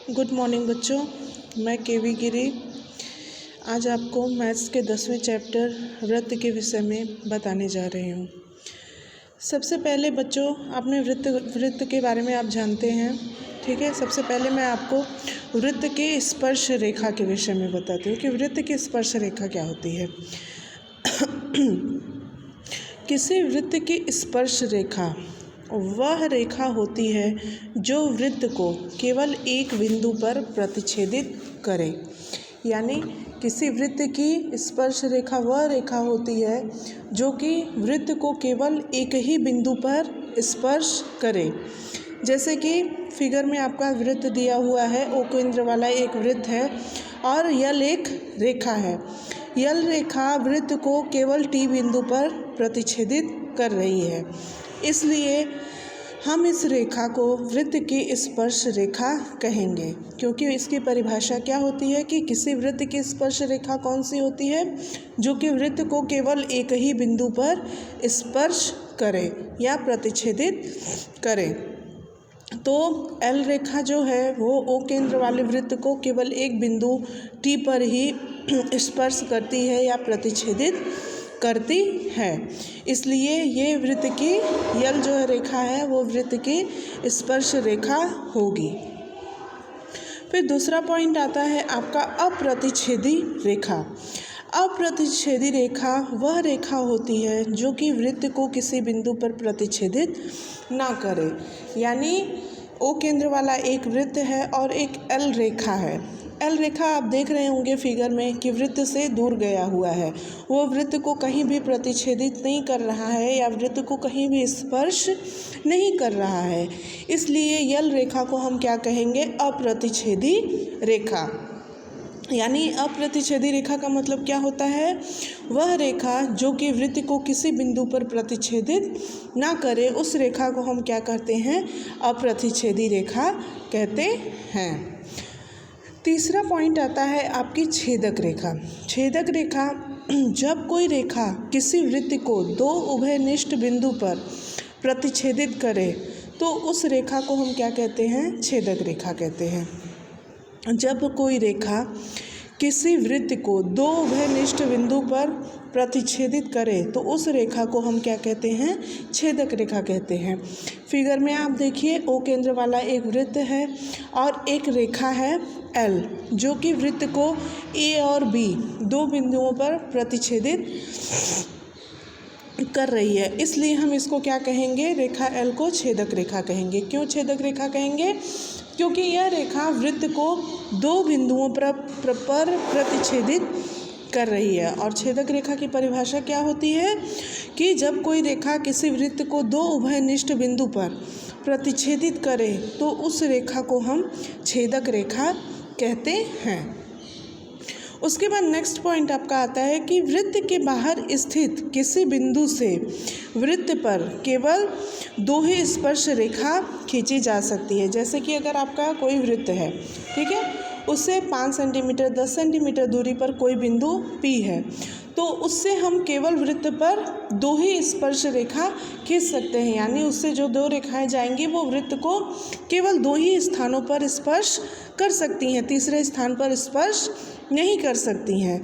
Good morning बच्चों, मैं केवी गिरी आज आपको मैथ्स के 10वें चैप्टर वृत्त के विषय में बताने जा रही हूँ। सबसे पहले बच्चों, आपने वृत्त के बारे में आप जानते हैं, ठीक है। सबसे पहले मैं आपको वृत्त के स्पर्श रेखा के विषय में बताती हूँ कि वृत्त की स्पर्श रेखा क्या होती है। किसी वृत्त की स्पर्श रेखा वह रेखा होती है जो वृत्त को केवल एक बिंदु पर प्रतिच्छेदित करे। यानी किसी वृत्त की स्पर्श रेखा वह रेखा होती है जो कि वृत्त को केवल एक ही बिंदु पर स्पर्श करे। जैसे कि फिगर में आपका वृत्त दिया हुआ है, ओ केंद्र वाला एक वृत्त है और यल एक रेखा है। यल रेखा वृत्त को केवल टी बिंदु पर प्रतिच्छेदित कर रही है, इसलिए हम इस रेखा को वृत्त की स्पर्श रेखा कहेंगे। क्योंकि इसकी परिभाषा क्या होती है कि किसी वृत्त की स्पर्श रेखा कौन सी होती है जो कि वृत्त को केवल एक ही बिंदु पर स्पर्श करे या प्रतिच्छेदित करे। तो एल रेखा जो है वो ओ केंद्र वाले वृत्त को केवल एक बिंदु टी पर ही स्पर्श करती है या प्रतिच्छेदित करती है, इसलिए ये वृत्त की यल जो रेखा है वो वृत्त की स्पर्श रेखा होगी। फिर दूसरा पॉइंट आता है आपका अप्रतिच्छेदी रेखा। अप्रतिच्छेदी रेखा वह रेखा होती है जो कि वृत्त को किसी बिंदु पर प्रतिच्छेदित ना करे। यानी ओ केंद्र वाला एक वृत्त है और एक एल रेखा है। एल रेखा आप देख रहे होंगे फिगर में कि वृत्त से दूर गया हुआ है, वो वृत्त को कहीं भी प्रतिच्छेदित नहीं कर रहा है या वृत्त को कहीं भी स्पर्श नहीं कर रहा है, इसलिए यल रेखा को हम क्या कहेंगे? अप्रतिच्छेदी रेखा। यानी अप्रतिच्छेदी रेखा का मतलब क्या होता है? वह रेखा जो कि वृत्त को किसी बिंदु पर प्रतिच्छेदित ना करे, उस रेखा को हम क्या कहते हैं? अप्रतिच्छेदी रेखा कहते हैं। तीसरा पॉइंट आता है आपकी छेदक रेखा। छेदक रेखा, जब कोई रेखा किसी वृत्त को दो उभयनिष्ठ बिंदु पर प्रतिच्छेदित करे तो उस रेखा को हम क्या कहते हैं? छेदक रेखा कहते हैं। जब कोई रेखा किसी वृत्त को दो उभयनिष्ठ बिंदु पर प्रतिच्छेदित करे तो उस रेखा को हम क्या कहते हैं? छेदक रेखा कहते हैं। फिगर में आप देखिए, ओ केंद्र वाला एक वृत्त है और एक रेखा है एल जो कि वृत्त को ए और बी दो बिंदुओं पर प्रतिच्छेदित कर रही है, इसलिए हम इसको क्या कहेंगे? रेखा एल को छेदक रेखा कहेंगे। क्यों छेदक रेखा कहेंगे? क्योंकि यह रेखा वृत्त को दो बिंदुओं पर प्रतिच्छेदित कर रही है। और छेदक रेखा की परिभाषा क्या होती है कि जब कोई रेखा किसी वृत्त को दो उभयनिष्ठ बिंदु पर प्रतिच्छेदित करे तो उस रेखा को हम छेदक रेखा कहते हैं। उसके बाद नेक्स्ट पॉइंट आपका आता है कि वृत्त के बाहर स्थित किसी बिंदु से वृत्त पर केवल दो ही स्पर्श रेखा खींची जा सकती है। जैसे कि अगर आपका कोई वृत्त है, ठीक है, उससे 5 सेंटीमीटर 10 सेंटीमीटर दूरी पर कोई बिंदु P है, तो उससे हम केवल वृत्त पर दो ही स्पर्श रेखा खींच सकते हैं। यानी उससे जो दो रेखाएं जाएंगी वो वृत्त को केवल दो ही स्थानों पर स्पर्श कर सकती हैं, तीसरे स्थान पर स्पर्श नहीं कर सकती हैं।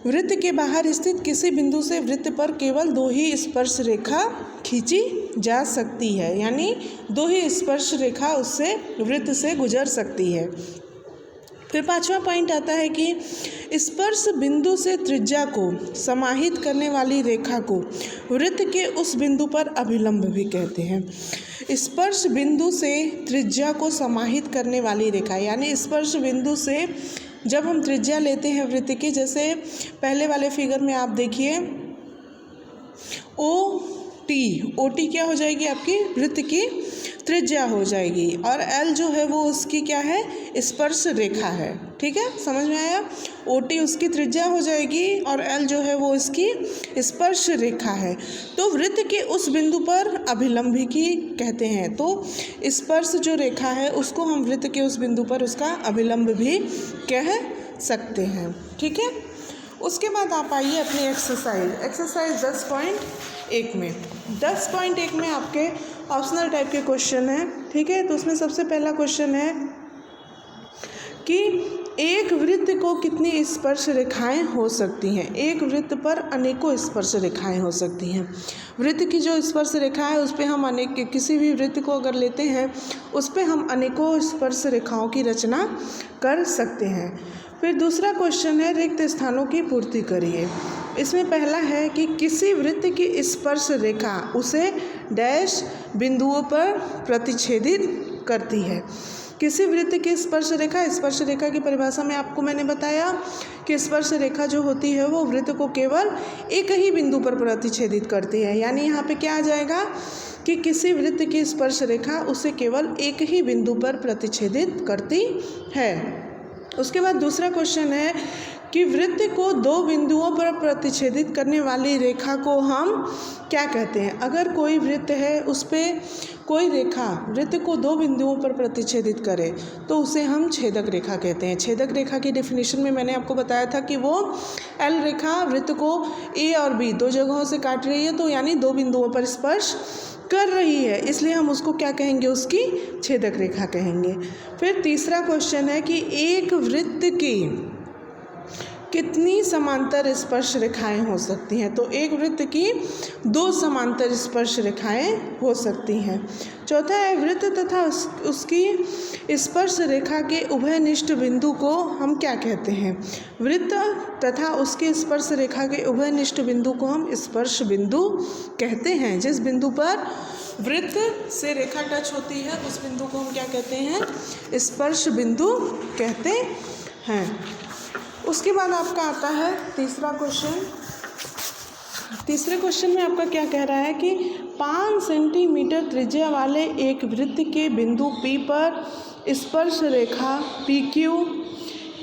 वृत्त के बाहर स्थित किसी बिंदु से वृत्त पर केवल दो ही स्पर्श रेखा खींची जा सकती है, यानी दो ही स्पर्श रेखा उससे वृत्त से गुजर सकती है। फिर पांचवा पॉइंट आता है कि स्पर्श बिंदु से त्रिज्या को समाहित करने वाली रेखा को वृत्त के उस बिंदु पर अभिलंब भी कहते हैं। स्पर्श बिंदु से त्रिज्या को समाहित करने वाली रेखा, यानी स्पर्श बिंदु से जब हम त्रिज्या लेते हैं वृत्त की, जैसे पहले वाले फिगर में आप देखिए, ओ टी क्या हो जाएगी? आपकी वृत्त की त्रिज्या हो जाएगी और एल जो है वो उसकी क्या है? स्पर्श रेखा है। ठीक है, समझ में आया? ओ टी उसकी त्रिज्या हो जाएगी और एल जो है वो इसकी स्पर्श रेखा है। तो वृत्त के उस बिंदु पर अभिलंब की कहते हैं। तो स्पर्श जो रेखा है उसको हम वृत्त के उस बिंदु पर उसका अभिलंब भी कह सकते हैं। ठीक है, उसके बाद आप आइए अपनी एक्सरसाइज 10.1 में। 10.1 में आपके ऑप्शनल टाइप के क्वेश्चन हैं, ठीक है। तो उसमें सबसे पहला क्वेश्चन है कि एक वृत्त को कितनी स्पर्श रेखाएं हो सकती हैं। एक वृत्त पर अनेकों स्पर्श रेखाएं हो सकती हैं। वृत्त की जो स्पर्श रेखा है उस पर हम किसी भी वृत्त को अगर लेते हैं उस पर हम अनेकों स्पर्श रेखाओं की रचना कर सकते हैं। फिर दूसरा क्वेश्चन है रिक्त स्थानों की पूर्ति करिए। इसमें पहला है कि किसी वृत्त की स्पर्श रेखा उसे डैश बिंदुओं पर प्रतिच्छेदित करती है। किसी वृत्त की स्पर्श रेखा की परिभाषा में आपको मैंने बताया कि स्पर्श रेखा जो होती है वो वृत्त को केवल एक ही बिंदु पर प्रतिच्छेदित करती है। यानी यहाँ पे क्या आ जाएगा कि किसी वृत्त की स्पर्श रेखा उसे केवल एक ही बिंदु पर प्रतिच्छेदित करती है। उसके बाद दूसरा क्वेश्चन है कि वृत्त को दो बिंदुओं पर प्रतिच्छेदित करने वाली रेखा को हम क्या कहते हैं। अगर कोई वृत्त है उस पर कोई रेखा वृत्त को दो बिंदुओं पर प्रतिच्छेदित करे तो उसे हम छेदक रेखा कहते हैं। छेदक रेखा की डेफिनेशन में मैंने आपको बताया था कि वो एल रेखा वृत्त को ए और बी दो जगहों से काट रही है, तो यानी दो बिंदुओं पर स्पर्श कर रही है, इसलिए हम उसको क्या कहेंगे, उसकी छेदक रेखा कहेंगे। फिर तीसरा क्वेश्चन है कि एक वृत्त की कितनी समांतर स्पर्श रेखाएं हो सकती हैं। तो एक वृत्त की दो समांतर स्पर्श रेखाएं हो सकती हैं। चौथा है वृत्त तथा उसकी स्पर्श रेखा के उभयनिष्ठ बिंदु को हम क्या कहते हैं। वृत्त तथा उसके स्पर्श रेखा के उभयनिष्ठ बिंदु को हम स्पर्श बिंदु कहते हैं। जिस बिंदु पर वृत्त से रेखा टच होती है उस बिंदु को हम क्या कहते हैं, स्पर्श बिंदु कहते हैं। उसके बाद आपका आता है तीसरा क्वेश्चन। तीसरे क्वेश्चन में आपका क्या कह रहा है कि 5 सेंटीमीटर त्रिज्या वाले एक वृत्त के बिंदु P पर स्पर्श रेखा PQ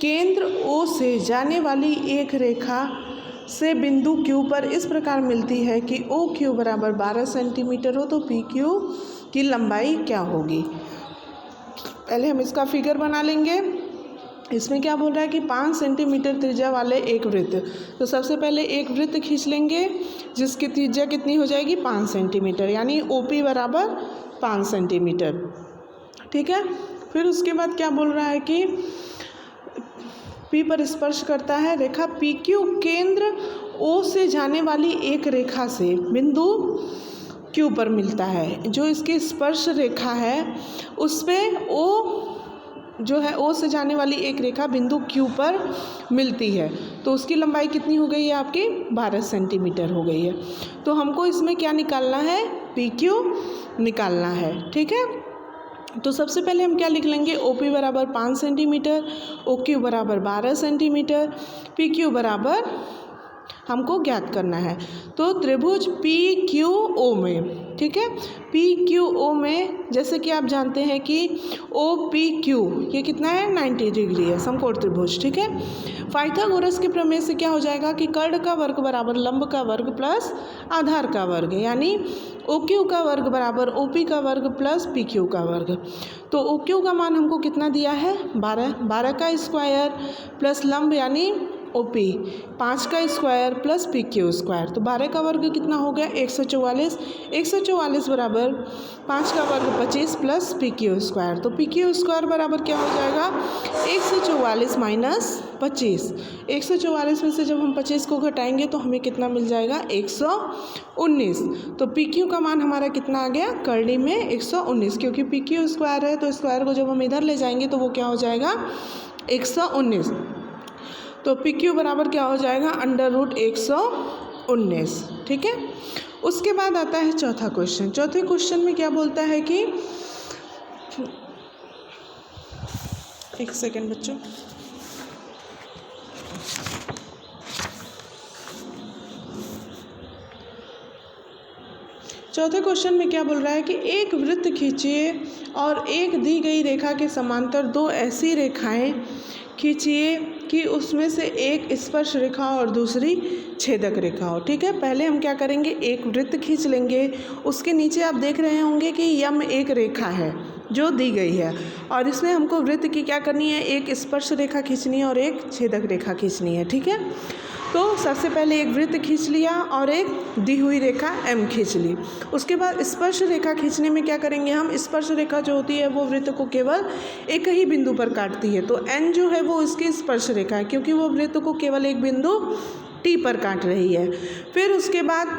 केंद्र O से जाने वाली एक रेखा से बिंदु Q पर इस प्रकार मिलती है कि OQ बराबर 12 सेंटीमीटर हो तो PQ की लंबाई क्या होगी। पहले हम इसका फिगर बना लेंगे। इसमें क्या बोल रहा है कि 5 सेंटीमीटर त्रिज्या वाले एक वृत्त, तो सबसे पहले एक वृत्त खींच लेंगे जिसकी त्रिज्या कितनी हो जाएगी 5 सेंटीमीटर, यानी OP बराबर 5 सेंटीमीटर। ठीक है। फिर उसके बाद क्या बोल रहा है कि P पर स्पर्श करता है रेखा PQ केंद्र O से जाने वाली एक रेखा से बिंदु Q पर मिलता है। जो इसकी स्पर्श रेखा है उस पर O जो है O से जाने वाली एक रेखा बिंदु Q पर मिलती है, तो उसकी लंबाई कितनी हो गई है आपकी 12 सेंटीमीटर हो गई है। तो हमको इसमें क्या निकालना है, PQ निकालना है। ठीक है। तो सबसे पहले हम क्या लिख लेंगे, OP बराबर 5 सेंटीमीटर, OQ बराबर 12 सेंटीमीटर, PQ बराबर हमको ज्ञात करना है। तो त्रिभुज PQO में, ठीक है, PQO में जैसे कि आप जानते हैं कि OPQ ये कितना है 90 डिग्री है, समकोण त्रिभुज। ठीक है। पाइथागोरस के प्रमेय से क्या हो जाएगा कि कर्ण का वर्ग बराबर लंब का वर्ग प्लस आधार का वर्ग, यानी OQ का वर्ग बराबर OP का वर्ग प्लस PQ का वर्ग। तो OQ का मान हमको कितना दिया है 12 का स्क्वायर प्लस लंब यानी OP 5 का स्क्वायर प्लस PQ स्क्वायर, तो 12 का वर्ग कितना हो गया 144 बराबर 5 का वर्ग 25 प्लस PQ स्क्वायर। तो PQ स्क्वायर बराबर क्या हो जाएगा 144 माइनस 25। 144 में से जब हम 25 को घटाएंगे तो हमें कितना मिल जाएगा 119। तो PQ का मान हमारा कितना आ गया करणी में 119, क्योंकि PQ स्क्वायर है तो स्क्वायर को जब हम इधर ले जाएंगे तो वो क्या हो जाएगा 119। तो PQ बराबर क्या हो जाएगा √119। ठीक है। उसके बाद आता है चौथा क्वेश्चन। चौथे क्वेश्चन में क्या बोलता है कि एक सेकेंड बच्चों, चौथे क्वेश्चन में क्या बोल रहा है कि एक वृत्त खींचिए और एक दी गई रेखा के समांतर दो ऐसी रेखाएं खींचिए कि उसमें से एक स्पर्श रेखा और दूसरी छेदक रेखा हो। ठीक है। पहले हम क्या करेंगे, एक वृत्त खींच लेंगे, उसके नीचे आप देख रहे होंगे कि यम एक रेखा है जो दी गई है, और इसमें हमको वृत्त की क्या करनी है, एक स्पर्श रेखा खींचनी है और एक छेदक रेखा खींचनी है। ठीक है। तो सबसे पहले एक वृत्त खींच लिया और एक दी हुई रेखा एम खींच ली। उसके बाद स्पर्श रेखा खींचने में क्या करेंगे हम, स्पर्श रेखा जो होती है वो वृत्त को केवल एक ही बिंदु पर काटती है, तो एन जो है वो इसकी स्पर्श रेखा है क्योंकि वो वृत्त को केवल एक बिंदु टी पर काट रही है। फिर उसके बाद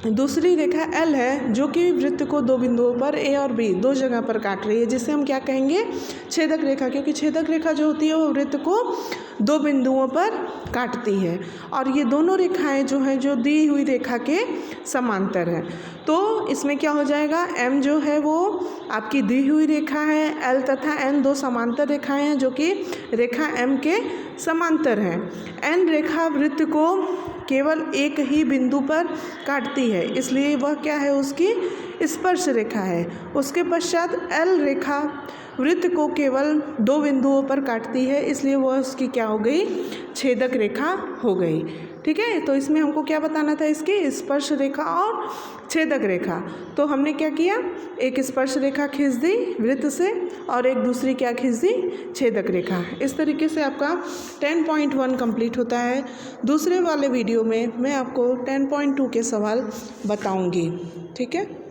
दूसरी रेखा एल है जो कि वृत्त को दो बिंदुओं पर ए और बी दो जगह पर काट रही है, जिसे हम क्या कहेंगे, छेदक रेखा, क्योंकि छेदक रेखा जो होती है वो वृत्त को दो बिंदुओं पर काटती है। और ये दोनों रेखाएं जो हैं जो दी हुई रेखा के समांतर हैं, तो इसमें क्या हो जाएगा, एम जो है वो आपकी दी हुई रेखा है, एल तथा एन दो समांतर रेखाएं हैं जो कि रेखा एम के समांतर हैं। एन रेखा वृत्त को केवल एक ही बिंदु पर काटती है, इसलिए वह क्या है, उसकी स्पर्श रेखा है। उसके पश्चात एल रेखा वृत्त को केवल दो बिंदुओं पर काटती है, इसलिए वह उसकी क्या हो गई, छेदक रेखा हो गई। ठीक है, तो इसमें हमको क्या बताना था, इसकी स्पर्श रेखा और छेदक रेखा। तो हमने क्या किया, एक स्पर्श रेखा खींच दी वृत्त से और एक दूसरी क्या खींच दी, छेदक रेखा। इस तरीके से आपका 10.1 कंप्लीट होता है। दूसरे वाले वीडियो में मैं आपको 10.2 के सवाल बताऊंगी। ठीक है।